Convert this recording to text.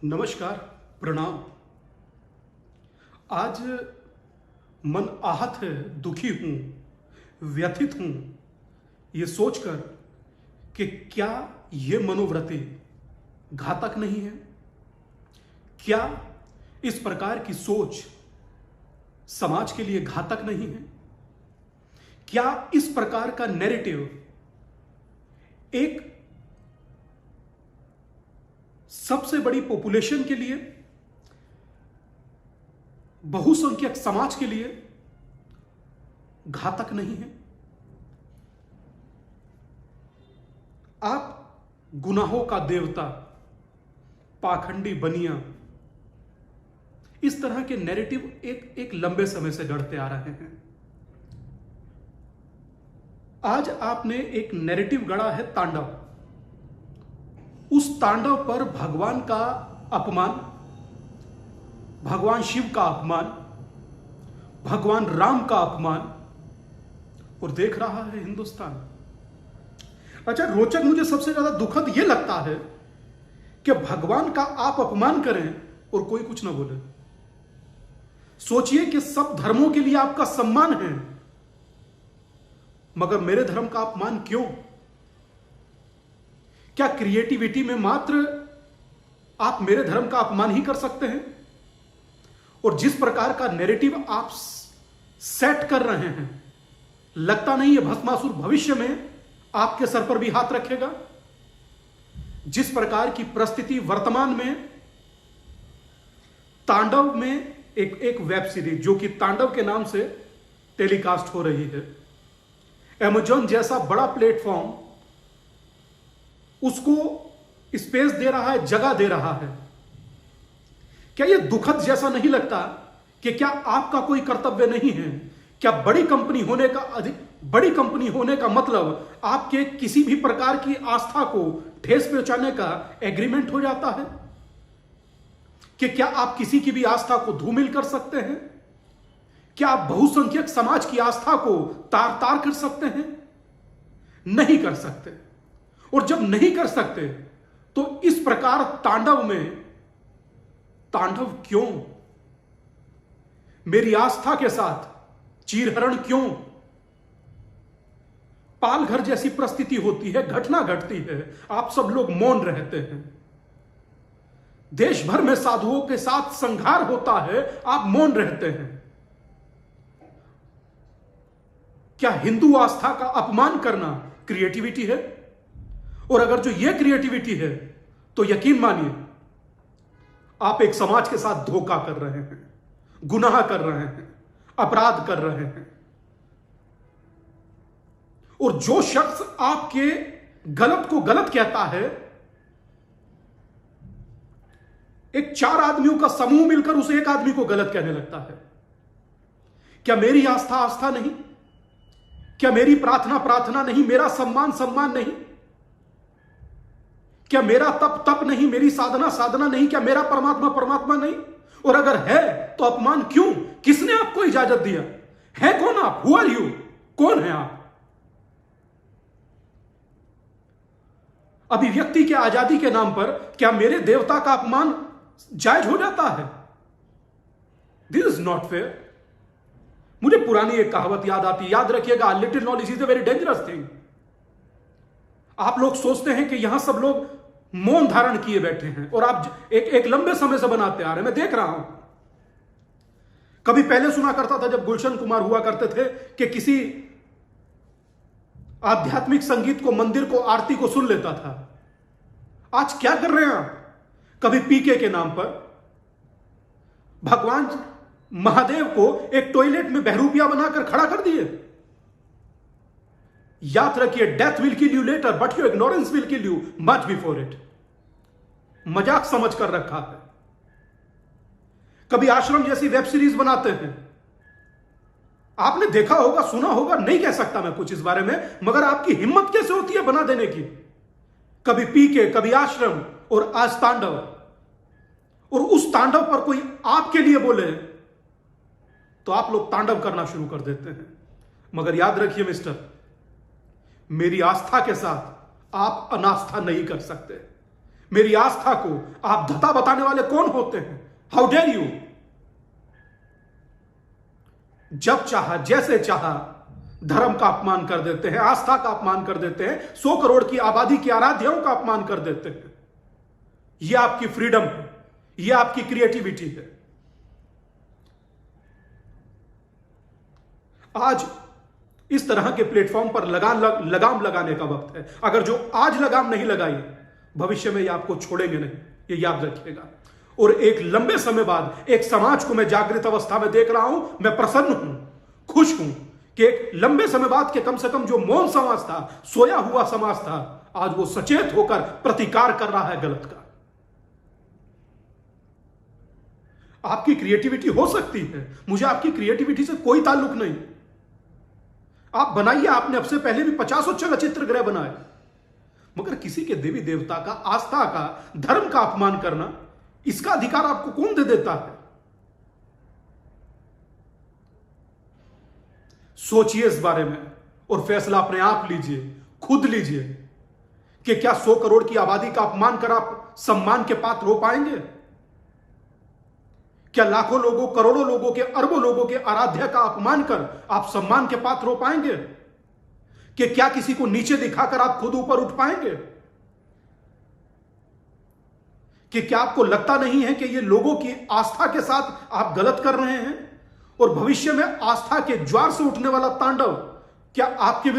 नमस्कार, प्रणाम। आज मन आहत है, दुखी हूं, व्यथित हूं, ये सोचकर कि क्या ये मनोवृत्ति घातक नहीं है? क्या इस प्रकार की सोच समाज के लिए घातक नहीं है? क्या इस प्रकार का नैरेटिव एक सबसे बड़ी पॉपुलेशन के लिए, बहुसंख्यक समाज के लिए घातक नहीं है? आप गुनाहों का देवता, पाखंडी बनिया, इस तरह के नैरेटिव एक लंबे समय से गढ़ते आ रहे हैं। आज आपने एक नैरेटिव गढ़ा है तांडव। उस तांडव पर भगवान का अपमान, भगवान शिव का अपमान, भगवान राम का अपमान, और देख रहा है हिंदुस्तान। अच्छा, रोचक मुझे सबसे ज्यादा दुखद यह लगता है कि भगवान का आप अपमान करें और कोई कुछ ना बोले। सोचिए कि सब धर्मों के लिए आपका सम्मान है, मगर मेरे धर्म का अपमान क्यों? क्या क्रिएटिविटी में मात्र आप मेरे धर्म का अपमान ही कर सकते हैं? और जिस प्रकार का नैरेटिव आप सेट कर रहे हैं, लगता नहीं है भस्मासुर भविष्य में आपके सर पर भी हाथ रखेगा? जिस प्रकार की परिस्थिति वर्तमान में तांडव में एक वेब सीरीज जो कि तांडव के नाम से टेलीकास्ट हो रही है, अमेज़न जैसा बड़ा प्लेटफॉर्म उसको स्पेस दे रहा है, जगह दे रहा है। क्या यह दुखद जैसा नहीं लगता कि क्या आपका कोई कर्तव्य नहीं है? क्या बड़ी कंपनी होने का मतलब आपके किसी भी प्रकार की आस्था को ठेस पहुंचाने का एग्रीमेंट हो जाता है? कि क्या आप किसी की भी आस्था को धूमिल कर सकते हैं? क्या आप बहुसंख्यक समाज की आस्था को तार तार कर सकते हैं? नहीं कर सकते। और जब नहीं कर सकते तो इस प्रकार तांडव में तांडव क्यों? मेरी आस्था के साथ चीरहरण क्यों? पालघर जैसी परिस्थिति होती है, घटना घटती है, आप सब लोग मौन रहते हैं। देश भर में साधुओं के साथ संघार होता है, आप मौन रहते हैं। क्या हिंदू आस्था का अपमान करना क्रिएटिविटी है? और अगर जो यह क्रिएटिविटी है तो यकीन मानिए आप एक समाज के साथ धोखा कर रहे हैं, गुनाह कर रहे हैं, अपराध कर रहे हैं। और जो शख्स आपके गलत को गलत कहता है, एक 4 आदमियों का समूह मिलकर उस एक आदमी को गलत कहने लगता है। क्या मेरी आस्था आस्था नहीं? क्या मेरी प्रार्थना प्रार्थना नहीं? मेरा सम्मान सम्मान नहीं? क्या मेरा तप तप नहीं? मेरी साधना साधना नहीं? क्या मेरा परमात्मा परमात्मा नहीं? और अगर है तो अपमान क्यों? किसने आपको इजाजत दिया? है कौन आप? Who are you? कौन है आप? अभिव्यक्ति के आजादी के नाम पर क्या मेरे देवता का अपमान जायज हो जाता है? This is not fair. मुझे पुरानी एक कहावत याद आती, याद रखिएगा, little knowledge is a very dangerous thing. आप लोग सोचते हैं कि यहां सब लोग मौन धारण किए बैठे हैं और आप एक लंबे समय से बनाते आ रहे हैं। मैं देख रहा हूं, कभी पहले सुना करता था जब गुलशन कुमार हुआ करते थे कि किसी आध्यात्मिक संगीत को, मंदिर को, आरती को सुन लेता था। आज क्या कर रहे हैं आप? कभी पीके के नाम पर भगवान महादेव को एक टॉयलेट में बहरूपिया बनाकर खड़ा कर दिए। याद रखिए, death will kill you later but your ignorance will kill you much before it. मजाक समझ कर रखा है। कभी आश्रम जैसी वेब सीरीज बनाते हैं, आपने देखा होगा, सुना होगा, नहीं कह सकता मैं कुछ इस बारे में, मगर आपकी हिम्मत कैसे होती है बना देने की? कभी पीके, कभी आश्रम, और आज तांडव। और उस तांडव पर कोई आपके लिए बोले तो आप लोग तांडव करना शुरू कर देते हैं। मगर याद रखिए मिस्टर, मेरी आस्था के साथ आप अनास्था नहीं कर सकते। मेरी आस्था को आप धता बताने वाले कौन होते हैं? How dare you? जब चाहा, जैसे चाहा धर्म का अपमान कर देते हैं, आस्था का अपमान कर देते हैं, 100 करोड़ की आबादी की आराध्याओं का अपमान कर देते हैं। यह आपकी फ्रीडम है, यह आपकी क्रिएटिविटी है। आज इस तरह के प्लेटफॉर्म पर लगाम लगाने का वक्त है। अगर जो आज लगाम नहीं लगाई, भविष्य में ये आपको छोड़ेंगे नहीं, ये याद रखिएगा। और एक लंबे समय बाद एक समाज को मैं जागृत अवस्था में देख रहा हूं। मैं प्रसन्न हूं, खुश हूं कि एक लंबे समय बाद के कम से कम जो मौन समाज था, सोया हुआ समाज था, आज वो सचेत होकर प्रतिकार कर रहा है गलत का। आपकी क्रिएटिविटी हो सकती है, मुझे आपकी क्रिएटिविटी से कोई ताल्लुक नहीं। आप बनाइए, आपने अब से पहले भी 50 चलचित्र गृह बनाए, मगर किसी के देवी देवता का, आस्था का, धर्म का अपमान करना, इसका अधिकार आपको कौन दे देता है? सोचिए इस बारे में और फैसला अपने आप लीजिए, खुद लीजिए कि क्या 100 करोड़ की आबादी का अपमान कर आप सम्मान के पात्र हो पाएंगे? क्या लाखों लोगों, करोड़ों लोगों के, अरबों लोगों के आराध्य का अपमान कर आप सम्मान के पात्र हो पाएंगे? कि क्या किसी को नीचे दिखाकर आप खुद ऊपर उठ पाएंगे? कि क्या आपको लगता नहीं है कि ये लोगों की आस्था के साथ आप गलत कर रहे हैं और भविष्य में आस्था के ज्वार से उठने वाला तांडव क्या आपके विरुद्ध